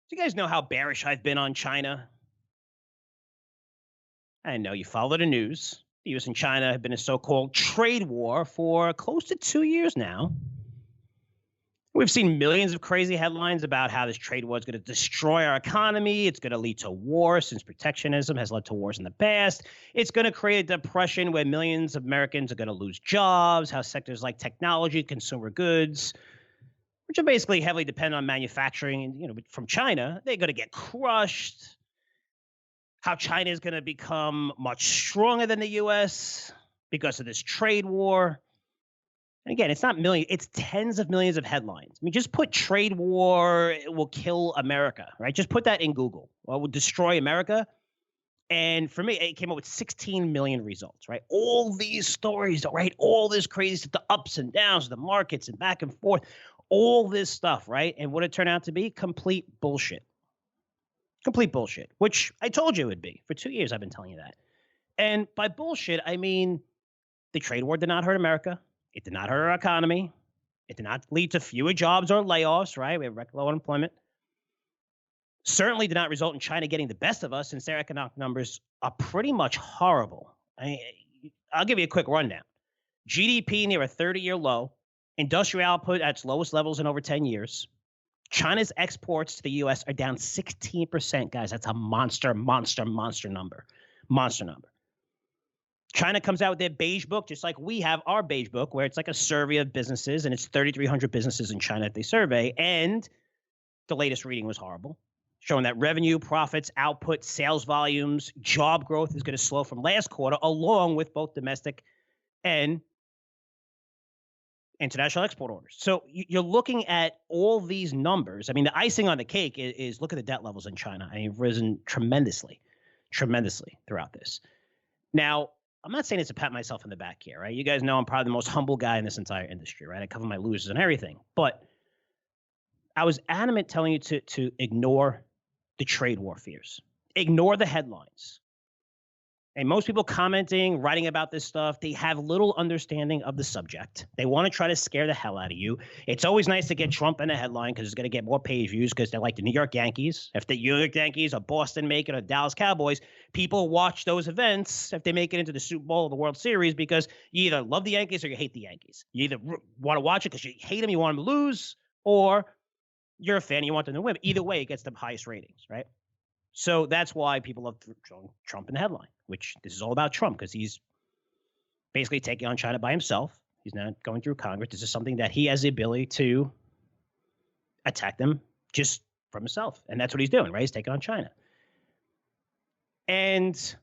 Do you guys know how bearish I've been on China? I know you follow the news. The US and China have been in a so called trade war for close to 2 years now. We've seen millions of crazy headlines about how this trade war is going to destroy our economy. It's going to lead to war since protectionism has led to wars in the past. It's going to create a depression where millions of Americans are going to lose jobs, how sectors like technology, consumer goods, which are basically heavily dependent on manufacturing and from China, they're going to get crushed. How China is going to become much stronger than the US because of this trade war. And again, it's not millions, it's tens of millions of headlines. I mean, just put trade war will kill America, right? Just put that in Google. Well, it will destroy America. And for me, it came up with 16 million results, right? All these stories, right? All this crazy stuff, the ups and downs of the markets and back and forth, all this stuff, right? And what it turned out to be? Complete bullshit. Complete bullshit, which I told you it would be. For 2 years, I've been telling you that. And by bullshit, I mean the trade war did not hurt America. It did not hurt our economy. It did not lead to fewer jobs or layoffs, right? We have record low unemployment. Certainly did not result in China getting the best of us since their economic numbers are pretty much horrible. I'll give you a quick rundown. GDP near a 30-year low. Industrial output at its lowest levels in over 10 years. China's exports to the U.S. are down 16%, guys. That's a monster number. Monster number. China comes out with their beige book, just like we have our beige book, where it's like a survey of businesses, and it's 3,300 businesses in China that they survey. And the latest reading was horrible, showing that revenue, profits, output, sales volumes, job growth is going to slow from last quarter, along with both domestic and international export orders. So you're looking at all these numbers. I mean, the icing on the cake is look at the debt levels in China. I mean, risen tremendously throughout this. Now, I'm not saying it's to pat myself in the back here, right? You guys know I'm probably the most humble guy in this entire industry, right? I cover my losers and everything. But I was adamant telling you to ignore the trade war fears. Ignore the headlines. And most people commenting, writing about this stuff, they have little understanding of the subject. They want to try to scare the hell out of you. It's always nice to get Trump in a headline because it's going to get more page views because they're like the New York Yankees. If the New York Yankees or Boston make it or Dallas Cowboys, people watch those events if they make it into the Super Bowl or the World Series because you either love the Yankees or you hate the Yankees. You either want to watch it because you hate them, you want them to lose, or you're a fan, you want them to win. Either way, it gets the highest ratings, right? So that's why people love Trump in the headline, which this is all about Trump because he's basically taking on China by himself. He's not going through Congress. This is something that he has the ability to attack them just from himself. And that's what he's doing, right? He's taking on China. And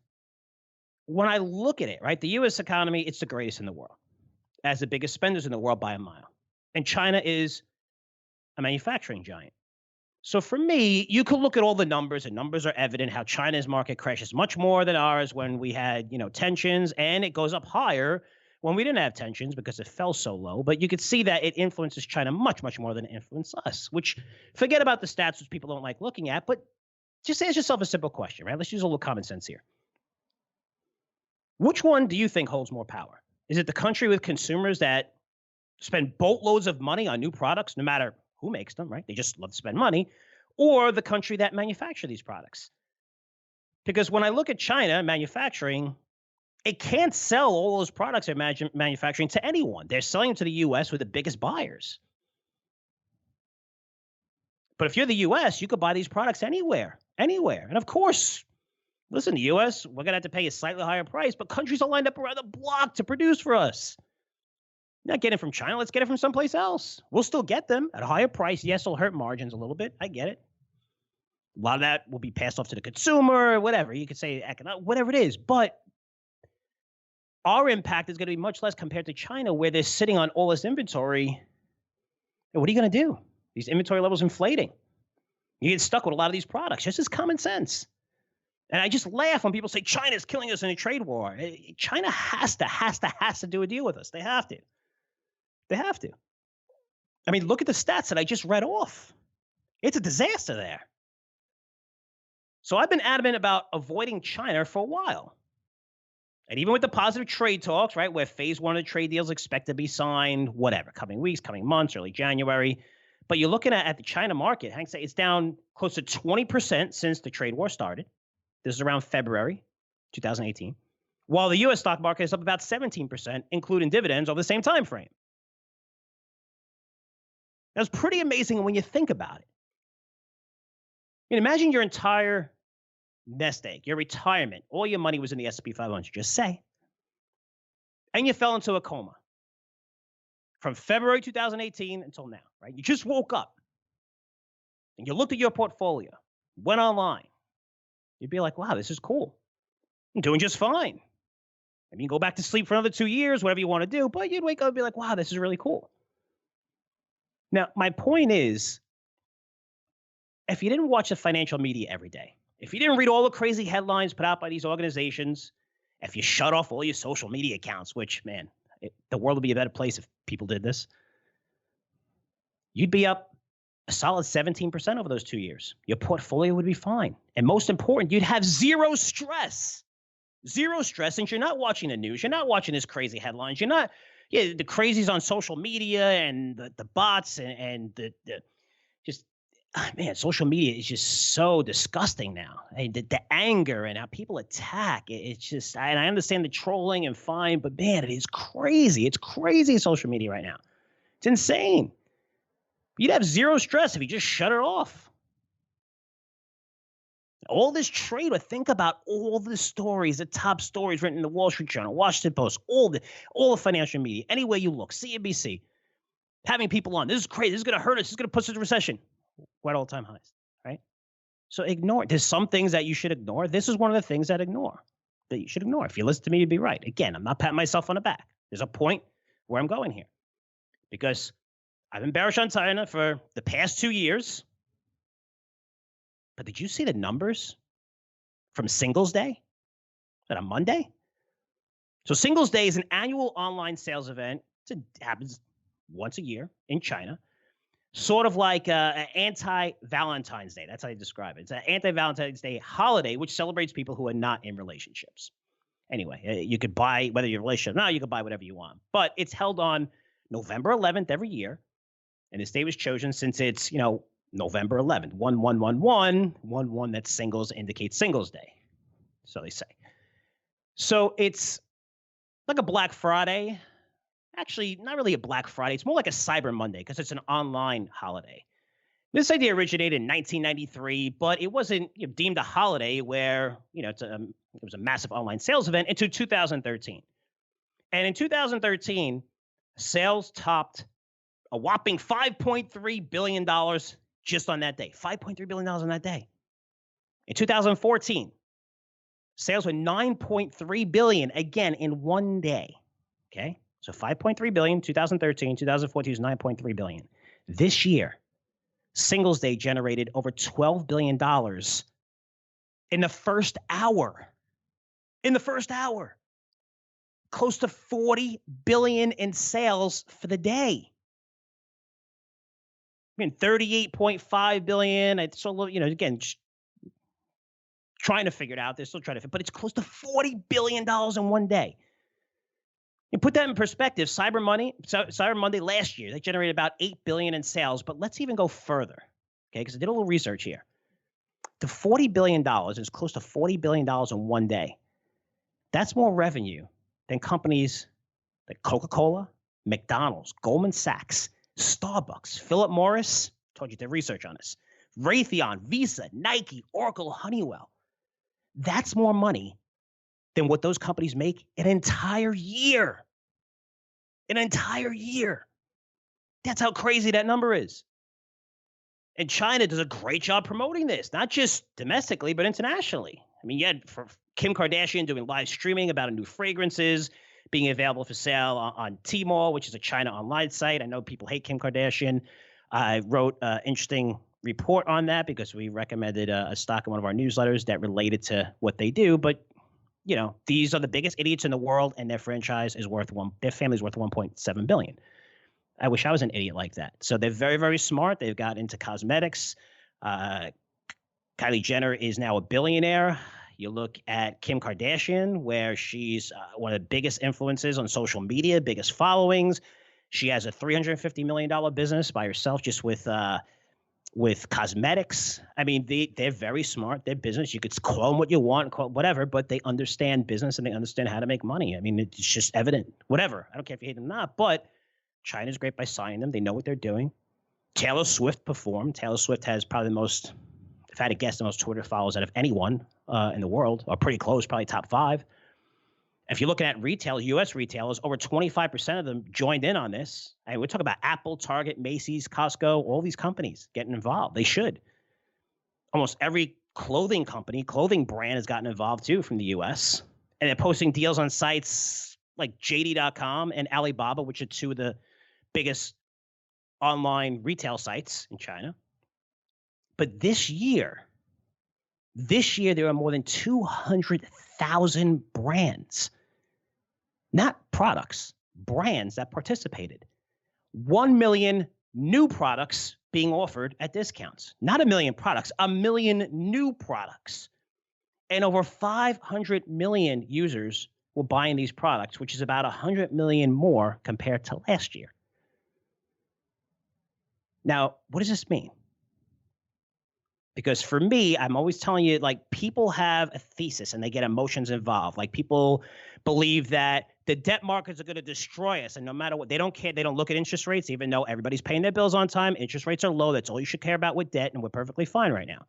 when I look at it, right, the U.S. economy, it's the greatest in the world. As the biggest spenders in the world by a mile. And China is a manufacturing giant. So for me, you could look at all the numbers, and numbers are evident how China's market crashes much more than ours when we had, tensions, and it goes up higher when we didn't have tensions because it fell so low. But you could see that it influences China much, much more than it influences us, which forget about the stats, which people don't like looking at, but just ask yourself a simple question, right? Let's use a little common sense here. Which one do you think holds more power? Is it the country with consumers that spend boatloads of money on new products, no matter who makes them, right? They just love to spend money, or the country that manufacture these products. Because when I look at China manufacturing, it can't sell all those products they're manufacturing to anyone. They're selling them to the U.S. with the biggest buyers. But if you're the U.S., you could buy these products anywhere. And of course, listen, the U.S., we're going to have to pay a slightly higher price, but countries are lined up around the block to produce for us. Not getting it from China. Let's get it from someplace else. We'll still get them at a higher price. Yes, it'll hurt margins a little bit. I get it. A lot of that will be passed off to the consumer, whatever. You could say economic, whatever it is. But our impact is going to be much less compared to China, where they're sitting on all this inventory. And what are you going to do? These inventory levels inflating. You get stuck with a lot of these products. Just as common sense. And I just laugh when people say China's killing us in a trade war. China has to do a deal with us. They have to. They have to. I mean, look at the stats that I just read off. It's a disaster there. So I've been adamant about avoiding China for a while. And even with the positive trade talks, right, where phase one of the trade deals expect to be signed, whatever, coming weeks, coming months, early January. But you're looking at the China market, Hank say it's down close to 20% since the trade war started. This is around February 2018. While the U.S. stock market is up about 17%, including dividends over the same time frame. That's pretty amazing when you think about it. I mean, imagine your entire nest egg, your retirement, all your money was in the S&P 500, just say. And you fell into a coma from February 2018 until now, right? You just woke up and you looked at your portfolio, went online. You'd be like, wow, this is cool. I'm doing just fine. I mean, go back to sleep for another 2 years, whatever you want to do, but you'd wake up and be like, wow, this is really cool. Now, my point is, if you didn't watch the financial media every day, if you didn't read all the crazy headlines put out by these organizations, if you shut off all your social media accounts, which, man, the world would be a better place if people did this, you'd be up a solid 17% over those 2 years. Your portfolio would be fine. And most important, you'd have zero stress. Zero stress, since you're not watching the news. You're not watching this crazy headlines. You're not, the crazies on social media and the bots and the just, man, social media is just so disgusting now. The anger and how people attack. It's just, and I understand the trolling and fine, but man, it is crazy. It's crazy social media right now. It's insane. You'd have zero stress if you just shut it off. All this trade, but think about all the stories, the top stories written in the Wall Street Journal, Washington Post, all the financial media, anywhere you look, CNBC, having people on. This is crazy. This is going to hurt us. This is going to put us into recession. We're at all-time highs, right? So ignore it. There's some things that you should ignore. This is one of the things that you should ignore. If you listen to me, you'd be right. Again, I'm not patting myself on the back. There's a point where I'm going here because I've been bearish on China for the past 2 years. But did you see the numbers from Singles Day? On a Monday? So Singles Day is an annual online sales event. It happens once a year in China. Sort of like an anti-Valentine's Day. That's how they describe it. It's an anti-Valentine's Day holiday, which celebrates people who are not in relationships. Anyway, you could buy, whether you're in a relationship or not, you could buy whatever you want. But it's held on November 11th every year. And this day was chosen since it's, November 11th, 1111, that singles indicates Singles Day. So they say. So it's like a Black Friday. Actually, not really a Black Friday. It's more like a Cyber Monday because it's an online holiday. This idea originated in 1993, but it wasn't deemed a holiday where, it was a massive online sales event until 2013. And in 2013, sales topped a whopping $5.3 billion just on that day. $5.3 billion on that day. In 2014, sales were $9.3 billion, again, in one day. Okay? So $5.3 billion, 2013, 2014 was $9.3 billion. This year, Singles Day generated over $12 billion in the first hour. In the first hour. Close to $40 billion in sales for the day. I mean, 38.5 billion. It's so, again, trying to figure it out. They're still trying to, but it's close to $40 billion in one day. You put that in perspective. Cyber Monday last year, they generated about $8 billion in sales. But let's even go further, okay? Because I did a little research here. The $40 billion is close to $40 billion in one day. That's more revenue than companies like Coca-Cola, McDonald's, Goldman Sachs, Starbucks, Philip Morris, told you did research on this, Raytheon, Visa, Nike, Oracle, Honeywell. That's more money than what those companies make an entire year. An entire year. That's how crazy that number is. And China does a great job promoting this, not just domestically, but internationally. I mean, you had for Kim Kardashian doing live streaming about new fragrances being available for sale on Tmall, which is a China online site. I know people hate Kim Kardashian. I wrote an interesting report on that because we recommended a stock in one of our newsletters that related to what they do. But, these are the biggest idiots in the world, and their franchise is worth their family's worth $1.7 billion. I wish I was an idiot like that. So they're very, very smart. They've got into cosmetics. Kylie Jenner is now a billionaire. You look at Kim Kardashian, where she's one of the biggest influencers on social media, biggest followings. She has a $350 million business by herself just with cosmetics. I mean, they're very smart. They're business. You could call them what you want, call whatever, but they understand business and they understand how to make money. I mean, it's just evident. Whatever. I don't care if you hate them or not, but China's great by signing them. They know what they're doing. Taylor Swift performed. Taylor Swift has probably the most, if I had to guess, the most Twitter followers out of anyone in the world, or pretty close, probably top 5. If you're looking at retail, U.S. retailers, over 25% of them joined in on this. And we're talking about Apple, Target, Macy's, Costco, all these companies getting involved. They should. Almost every clothing company, clothing brand has gotten involved too from the U.S. And they're posting deals on sites like JD.com and Alibaba, which are 2 of the biggest online retail sites in China. But this year, there are more than 200,000 brands, not products, brands that participated. 1 million new products being offered at discounts. Not 1 million products, 1 million new products. And over 500 million users were buying these products, which is about 100 million more compared to last year. Now, what does this mean? Because for me, I'm always telling you, like, people have a thesis and they get emotions involved. Like, people believe that the debt markets are going to destroy us. And no matter what, they don't care. They don't look at interest rates, even though everybody's paying their bills on time. Interest rates are low. That's all you should care about with debt. And we're perfectly fine right now.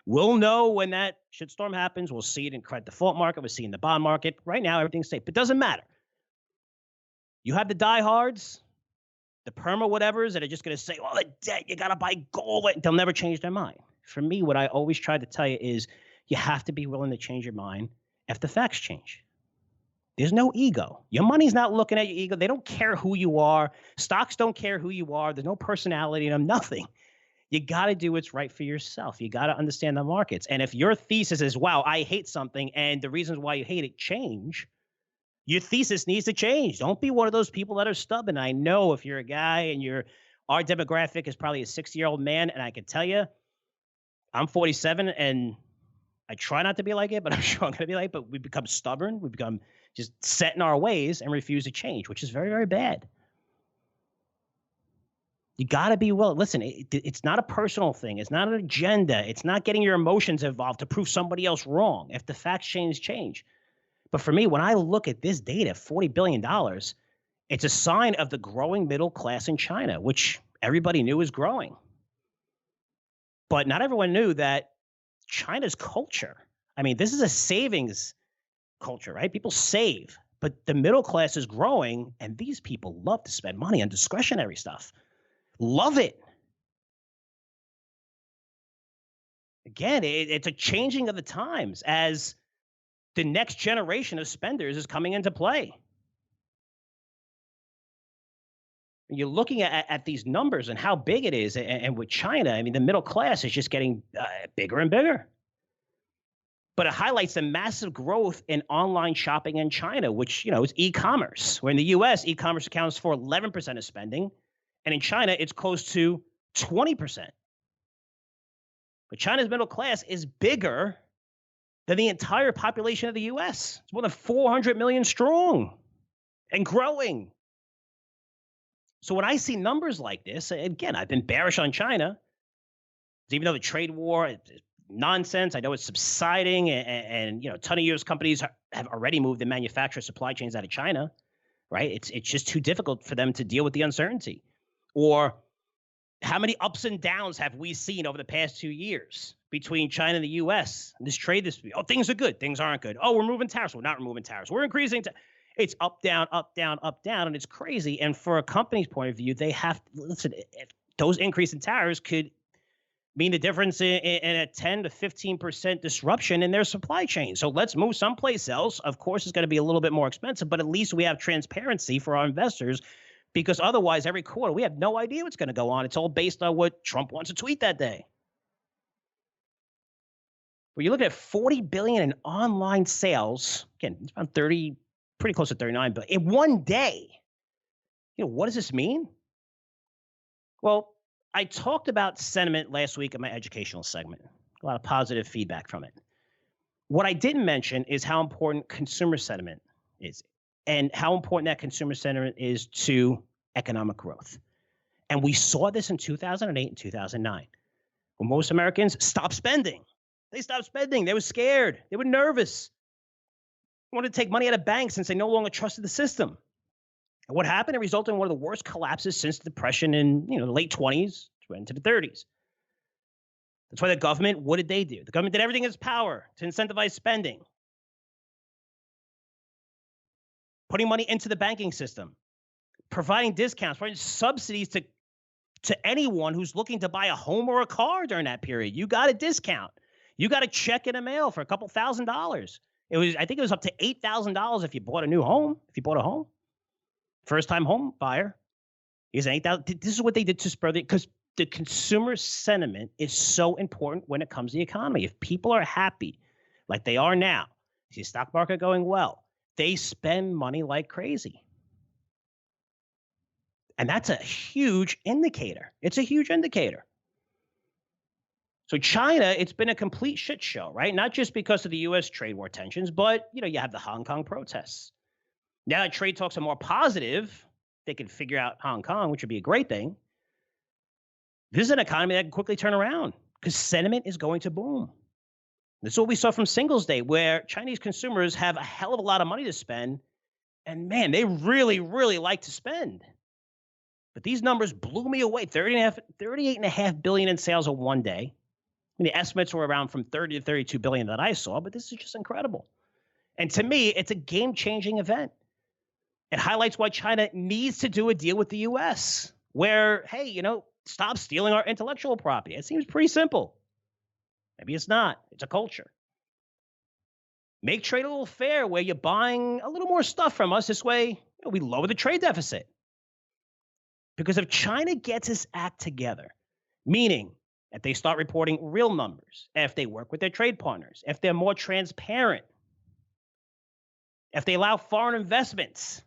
We'll know when that shitstorm happens. We'll see it in credit default market. We'll see it in the bond market. Right now, everything's safe. But it doesn't matter. You have the diehards, the perma whatevers that are just going to say, well, the debt, you got to buy gold. They'll never change their mind. For me, what I always try to tell you is you have to be willing to change your mind if the facts change. There's no ego. Your money's not looking at your ego. They don't care who you are. Stocks don't care who you are. There's no personality in them, nothing. You got to do what's right for yourself. You got to understand the markets. And if your thesis is, wow, I hate something, and the reasons why you hate it change, your thesis needs to change. Don't be one of those people that are stubborn. I know if you're a guy and our demographic is probably a 60-year-old man, and I can tell you, I'm 47, and I try not to be like it, but I'm sure I'm going to be like it. But we become stubborn. We become just set in our ways and refuse to change, which is very, very bad. You got to be willing. Listen, it's not a personal thing. It's not an agenda. It's not getting your emotions involved to prove somebody else wrong. If the facts change. But for me, when I look at this data, $40 billion, it's a sign of the growing middle class in China, which everybody knew was growing. But not everyone knew that China's culture, I mean, this is a savings culture, right? People save, but the middle class is growing, and these people love to spend money on discretionary stuff. Love it. Again, it's a changing of the times as the next generation of spenders is coming into play. You're looking at these numbers and how big it is. And with China, I mean, the middle class is just getting bigger and bigger. But it highlights the massive growth in online shopping in China, which, is e-commerce. Where in the U.S., e-commerce accounts for 11% of spending. And in China, it's close to 20%. But China's middle class is bigger than the entire population of the U.S. It's more than 400 million strong and growing. So when I see numbers like this, again, I've been bearish on China, even though the trade war is nonsense. I know it's subsiding, and a ton of U.S. companies have already moved the manufacturer supply chains out of China, right? It's just too difficult for them to deal with the uncertainty. Or how many ups and downs have we seen over the past 2 years between China and the U.S. and this trade dispute? Oh, things are good. Things aren't good. Oh, we're removing tariffs. We're not removing tariffs. We're increasing. It's up, down, up, down, up, down, and it's crazy. And for a company's point of view, they have to listen. If those increase in tariffs could mean the difference in a 10 to 15% disruption in their supply chain. So let's move someplace else. Of course, it's going to be a little bit more expensive, but at least we have transparency for our investors, because otherwise, every quarter, we have no idea what's going to go on. It's all based on what Trump wants to tweet that day. When you look at $40 billion in online sales, again, it's around 30, pretty close to 39 billion in one day. What does this mean? Well, I talked about sentiment last week in my educational segment. A lot of positive feedback from it. What I didn't mention is how important consumer sentiment is, and how important that consumer sentiment is to economic growth. And we saw this in 2008 and 2009, when most Americans stopped spending. They stopped spending. They were scared. They were nervous. They wanted to take money out of banks since they no longer trusted the system. And what happened? It resulted in one of the worst collapses since the Depression in the late 20s into the 30s. That's why the government, what did they do? The government did everything in its power to incentivize spending, putting money into the banking system, providing discounts, providing subsidies to anyone who's looking to buy a home or a car during that period. You got a discount. You got a check in the mail for a couple $1,000s. I think it was up to $8,000 if you bought a new home, if you bought a home. First-time home buyer. Here's $8,000. This is what they did to spur because the consumer sentiment is so important when it comes to the economy. If people are happy, like they are now, see the stock market going well, they spend money like crazy. And that's a huge indicator. It's a huge indicator. So China, it's been a complete shit show, right? Not just because of the U.S. trade war tensions, but, you have the Hong Kong protests. Now that trade talks are more positive, they can figure out Hong Kong, which would be a great thing. This is an economy that can quickly turn around because sentiment is going to boom. This is what we saw from Singles Day, where Chinese consumers have a hell of a lot of money to spend. And man, they really like to spend. But these numbers blew me away. 38.5 billion in sales in one day. I mean, the estimates were around from 30 to 32 billion that I saw, but this is just incredible. And to me, it's a game-changing event. It highlights why China needs to do a deal with the U.S. where, hey, stop stealing our intellectual property. It seems pretty simple. Maybe it's not. It's a culture. Make trade a little fair where you're buying a little more stuff from us. This way, we lower the trade deficit. Because if China gets its act together, meaning if they start reporting real numbers, if they work with their trade partners, if they're more transparent, if they allow foreign investments,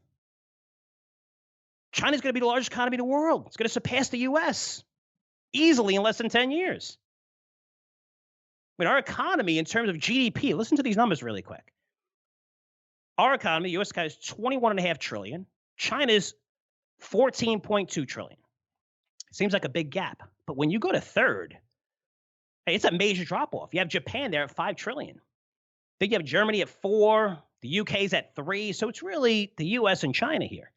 China's going to be the largest economy in the world. It's going to surpass the U.S. easily in less than 10 years. I mean, our economy in terms of GDP, listen to these numbers really quick. Our economy, the U.S. economy is $21.5 trillion. China's $14.2 trillion. Seems like a big gap. But when you go to third, hey, it's a major drop-off. You have Japan there at $5 trillion. Then you have Germany at 4. The UK's at 3. So it's really the U.S. and China here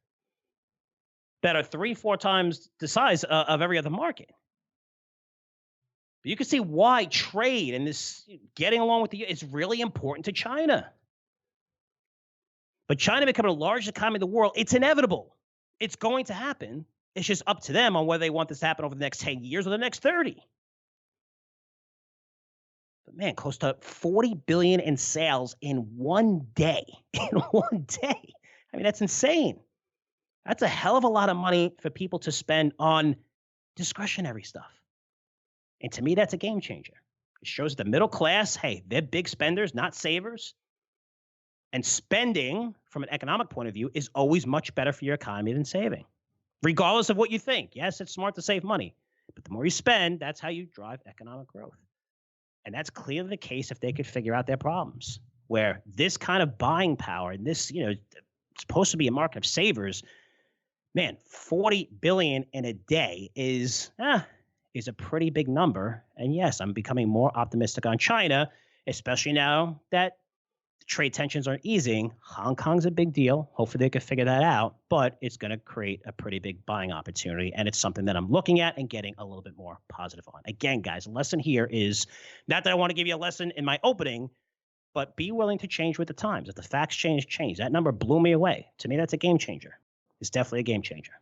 that are 3-4 times the size of every other market. But you can see why trade and this getting along with the U.S. is really important to China. But China becoming the largest economy in the world, it's inevitable. It's going to happen. It's just up to them on whether they want this to happen over the next 10 years or the next 30. But man, close to 40 billion in sales in one day. In one day. I mean, that's insane. That's a hell of a lot of money for people to spend on discretionary stuff. And to me, that's a game changer. It shows the middle class, hey, they're big spenders, not savers. And spending, from an economic point of view, is always much better for your economy than saving, regardless of what you think. Yes, it's smart to save money, but the more you spend, that's how you drive economic growth. And that's clearly the case if they could figure out their problems, where this kind of buying power and this, it's supposed to be a market of savers. Man, 40 billion in a day is a pretty big number. And yes, I'm becoming more optimistic on China, especially now that trade tensions are easing. Hong Kong's a big deal. Hopefully they can figure that out, but it's going to create a pretty big buying opportunity. And it's something that I'm looking at and getting a little bit more positive on. Again, guys, the lesson here is not that I want to give you a lesson in my opening, but be willing to change with the times. If the facts change. That number blew me away. To me, that's a game changer. It's definitely a game changer.